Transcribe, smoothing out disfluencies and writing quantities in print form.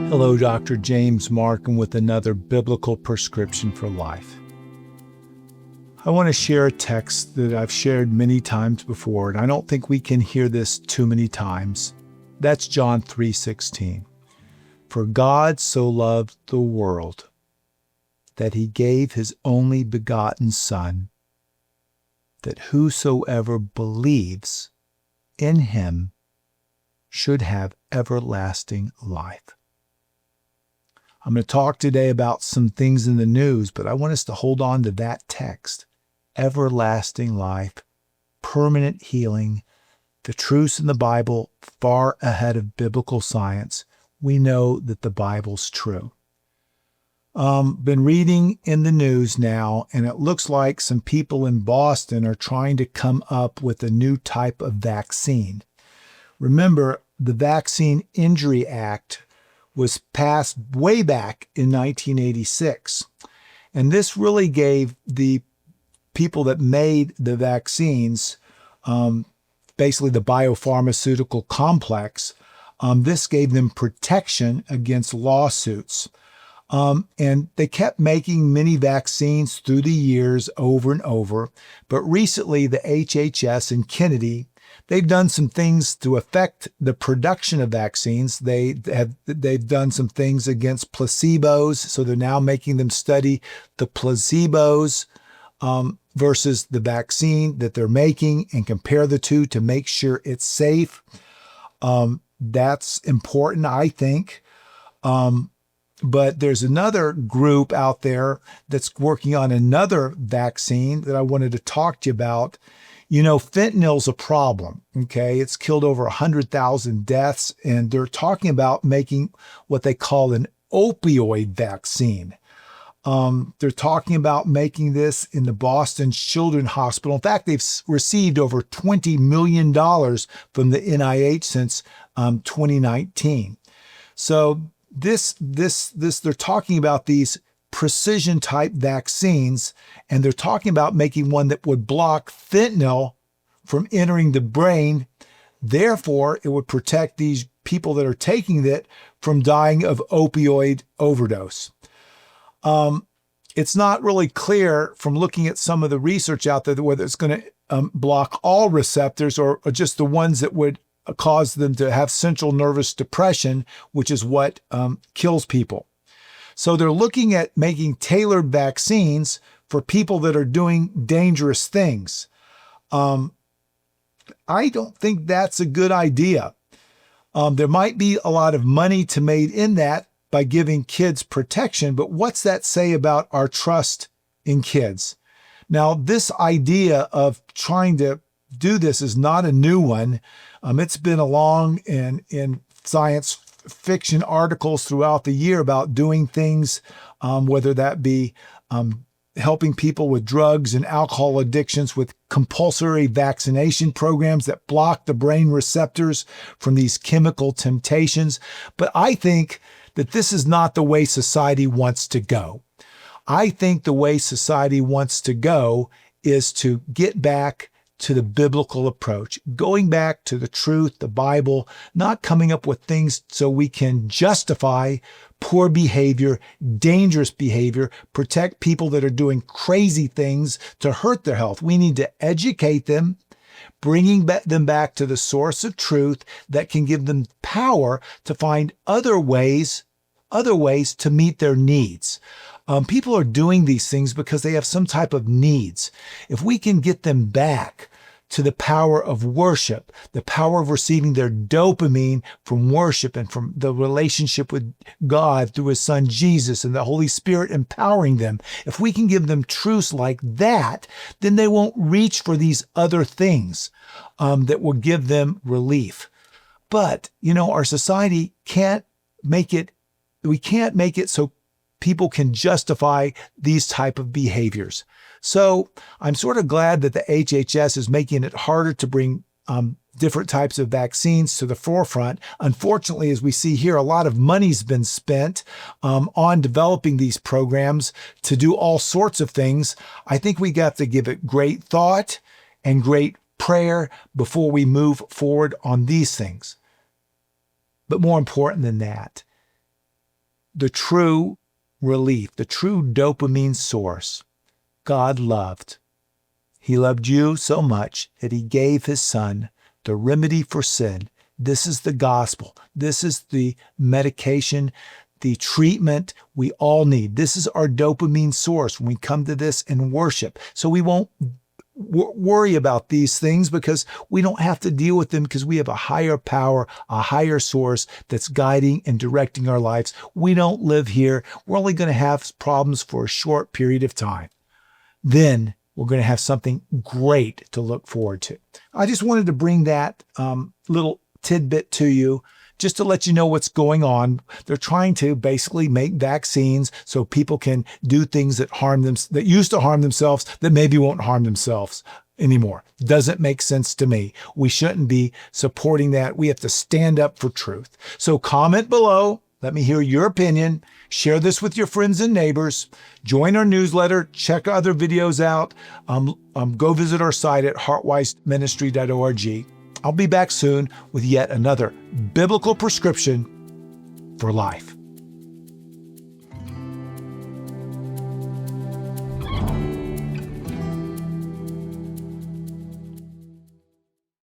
Hello, Dr. James Marcum with another biblical prescription for life. I want to share a text that I've shared many times before, and I don't think we can hear this too many times. That's John 3:16. For God so loved the world that he gave his only begotten Son, that whosoever believes in him should have everlasting life. I'm going to talk today about some things in the news, but I want us to hold on to that text. Everlasting life, permanent healing, the truths in the Bible far ahead of biblical science. We know that the Bible's true. Been reading in the news now, and it looks like some people in Boston are trying to come up with a new type of vaccine. Remember, the Vaccine Injury Act was passed way back in 1986. And this really gave the people that made the vaccines, basically the biopharmaceutical complex, this gave them protection against lawsuits. And they kept making many vaccines through the years over and over. But recently, the HHS and Kennedy, they've done some things to affect the production of vaccines. They've done some things against placebos, so they're now making them study the placebos versus the vaccine that they're making and compare the two to make sure it's safe. That's important, I think. But there's another group out there that's working on another vaccine that I wanted to talk to you about. You know, fentanyl's a problem, okay? It's killed over 100,000 deaths, and they're talking about making what they call an opioid vaccine. They're talking about making this in the Boston Children's Hospital. In fact, they've received over $20 million from the NIH since 2019. So they're talking about these precision type vaccines, and they're talking about making one that would block fentanyl from entering the brain. Therefore, it would protect these people that are taking it from dying of opioid overdose. It's not really clear from looking at some of the research out there whether it's going to block all receptors or just the ones that would cause them to have central nervous depression, which is what kills people. So they're looking at making tailored vaccines for people that are doing dangerous things. I don't think that's a good idea. There might be a lot of money to made in that by giving kids protection, but what's that say about our trust in kids? Now, this idea of trying to do this is not a new one. It's been along in science fiction articles throughout the year about doing things, whether that be helping people with drugs and alcohol addictions with compulsory vaccination programs that block the brain receptors from these chemical temptations. But I think that this is not the way society wants to go. I think the way society wants to go is to get back to the biblical approach, going back to the truth, the Bible, not coming up with things so we can justify poor behavior, dangerous behavior, protect people that are doing crazy things to hurt their health. We need to educate them, bringing them back to the source of truth that can give them power to find other ways to meet their needs. People are doing these things because they have some type of needs. If we can get them back to the power of worship, the power of receiving their dopamine from worship and from the relationship with God through his son Jesus and the Holy Spirit empowering them, if we can give them truths like that, then they won't reach for these other things that will give them relief. But, our society can't make it so people can justify these type of behaviors. So I'm sort of glad that the HHS is making it harder to bring different types of vaccines to the forefront. Unfortunately, as we see here, a lot of money's been spent on developing these programs to do all sorts of things. I think we got to give it great thought and great prayer before we move forward on these things. But more important than that, the true relief, the true dopamine source. God loved. He loved you so much that he gave his son the remedy for sin. This is the gospel. This is the medication, the treatment we all need. This is our dopamine source when we come to this and worship. So we won't worry about these things because we don't have to deal with them because we have a higher power, a higher source that's guiding and directing our lives. We don't live here. We're only going to have problems for a short period of time. Then we're going to have something great to look forward to. I just wanted to bring that little tidbit to you just to let you know what's going on. They're trying to basically make vaccines so people can do things that that used to harm themselves that maybe won't harm themselves anymore. Doesn't make sense to me. We shouldn't be supporting that. We have to stand up for truth. So comment below. Let me hear your opinion. Share this with your friends and neighbors. Join our newsletter. Check other videos out. Go visit our site at heartwiseministry.org. I'll be back soon with yet another biblical prescription for life.